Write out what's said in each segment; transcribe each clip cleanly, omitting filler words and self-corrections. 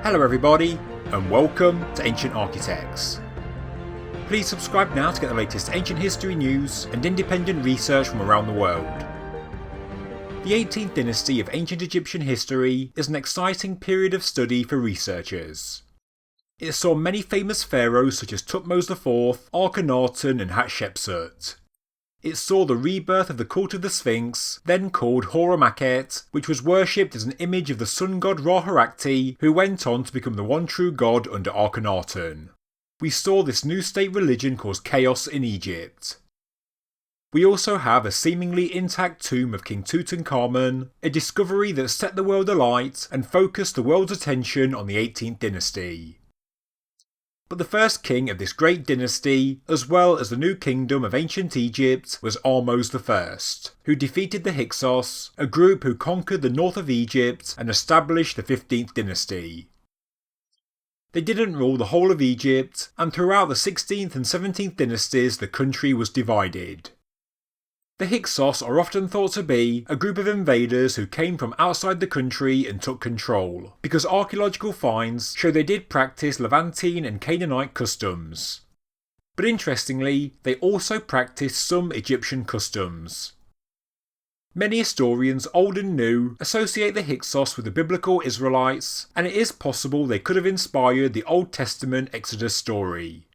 Hello everybody, and welcome to Ancient Architects. Please subscribe now to get the latest ancient history news and independent research from around the world. The 18th dynasty of ancient Egyptian history is an exciting period of study for researchers. It saw many famous pharaohs such as Thutmose IV, Akhenaten and Hatshepsut. It saw the rebirth of the cult of the Sphinx, then called Horemakhet, which was worshipped as an image of the sun god Ra-Horakhty, who went on to become the one true god under Akhenaten. We saw this new state religion cause chaos in Egypt. We also have a seemingly intact tomb of King Tutankhamen, a discovery that set the world alight and focused the world's attention on the 18th dynasty. But the first king of this great dynasty, as well as the new kingdom of ancient Egypt, was Ahmose I, who defeated the Hyksos, a group who conquered the north of Egypt and established the 15th dynasty. They didn't rule the whole of Egypt, and throughout the 16th and 17th dynasties the country was divided. The Hyksos are often thought to be a group of invaders who came from outside the country and took control, because archaeological finds show they did practice Levantine and Canaanite customs. But interestingly, they also practiced some Egyptian customs. Many historians, old and new, associate the Hyksos with the biblical Israelites, and it is possible they could have inspired the Old Testament Exodus story.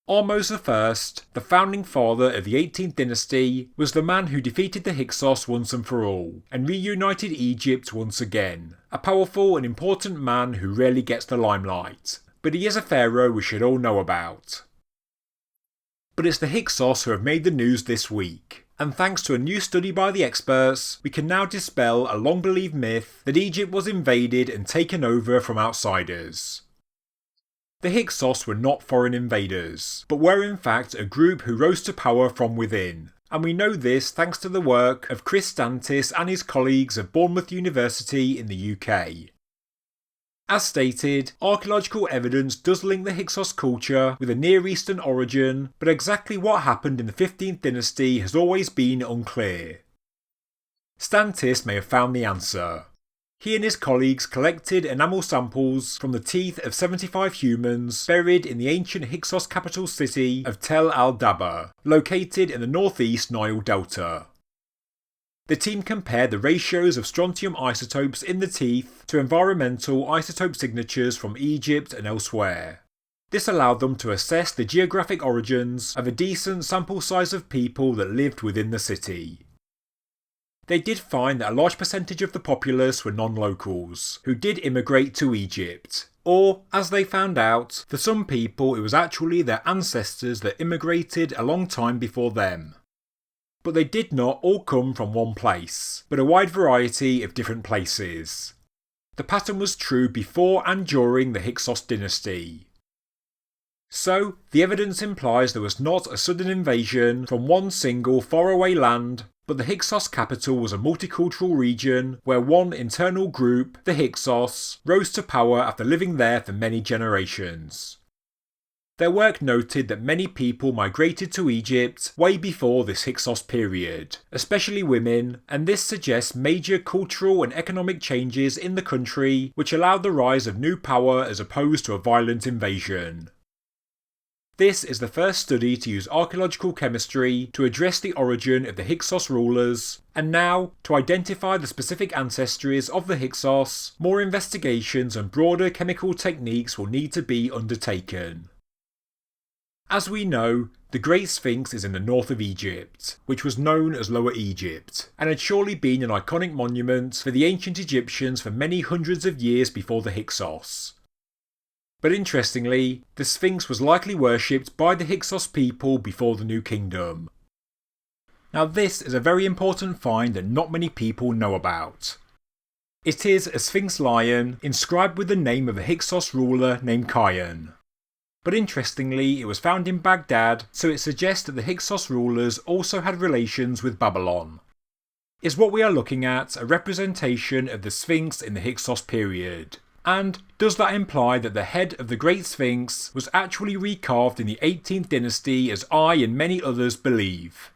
Ahmose I, the founding father of the 18th dynasty, was the man who defeated the Hyksos once and for all, and reunited Egypt once again. A powerful and important man who rarely gets the limelight, but he is a pharaoh we should all know about. But it's the Hyksos who have made the news this week, and thanks to a new study by the experts, we can now dispel a long-believed myth that Egypt was invaded and taken over from outsiders. The Hyksos were not foreign invaders, but were in fact a group who rose to power from within, and we know this thanks to the work of Chris Stantis and his colleagues at Bournemouth University in the UK. As stated, archaeological evidence does link the Hyksos culture with a Near Eastern origin, but exactly what happened in the 15th dynasty has always been unclear. Stantis may have found the answer. He and his colleagues collected enamel samples from the teeth of 75 humans buried in the ancient Hyksos capital city of Tel al-Dabba, located in the northeast Nile Delta. The team compared the ratios of strontium isotopes in the teeth to environmental isotope signatures from Egypt and elsewhere. This allowed them to assess the geographic origins of a decent sample size of people that lived within the city. They did find that a large percentage of the populace were non-locals, who did immigrate to Egypt. Or, as they found out, for some people it was actually their ancestors that immigrated a long time before them. But they did not all come from one place, but a wide variety of different places. The pattern was true before and during the Hyksos dynasty. So, the evidence implies there was not a sudden invasion from one single faraway land, but the Hyksos capital was a multicultural region where one internal group, the Hyksos, rose to power after living there for many generations. Their work noted that many people migrated to Egypt way before this Hyksos period, especially women, and this suggests major cultural and economic changes in the country which allowed the rise of new power as opposed to a violent invasion. This is the first study to use archaeological chemistry to address the origin of the Hyksos rulers, and now, to identify the specific ancestries of the Hyksos, more investigations and broader chemical techniques will need to be undertaken. As we know, the Great Sphinx is in the north of Egypt, which was known as Lower Egypt, and had surely been an iconic monument for the ancient Egyptians for many hundreds of years before the Hyksos. But interestingly, the Sphinx was likely worshipped by the Hyksos people before the New Kingdom. Now this is a very important find that not many people know about. It is a Sphinx lion inscribed with the name of a Hyksos ruler named Kion. But interestingly, it was found in Baghdad, so it suggests that the Hyksos rulers also had relations with Babylon. Is what we are looking at a representation of the Sphinx in the Hyksos period? And does that imply that the head of the Great Sphinx was actually recarved in the 18th dynasty as I and many others believe?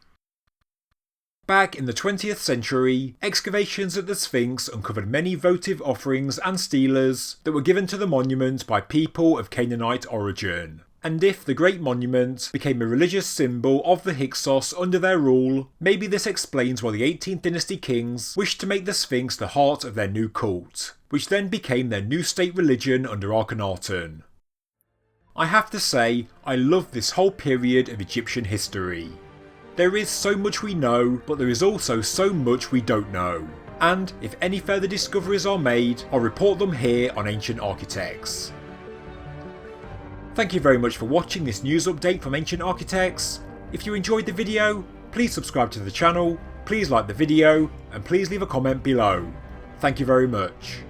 Back in the 20th century, excavations at the Sphinx uncovered many votive offerings and steles that were given to the monument by people of Canaanite origin. And if the Great Monument became a religious symbol of the Hyksos under their rule, maybe this explains why the 18th dynasty kings wished to make the Sphinx the heart of their new cult, which then became their new state religion under Akhenaten. I have to say, I love this whole period of Egyptian history. There is so much we know, but there is also so much we don't know. And if any further discoveries are made, I'll report them here on Ancient Architects. Thank you very much for watching this news update from Ancient Architects. If you enjoyed the video, please subscribe to the channel, please like the video, and please leave a comment below. Thank you very much.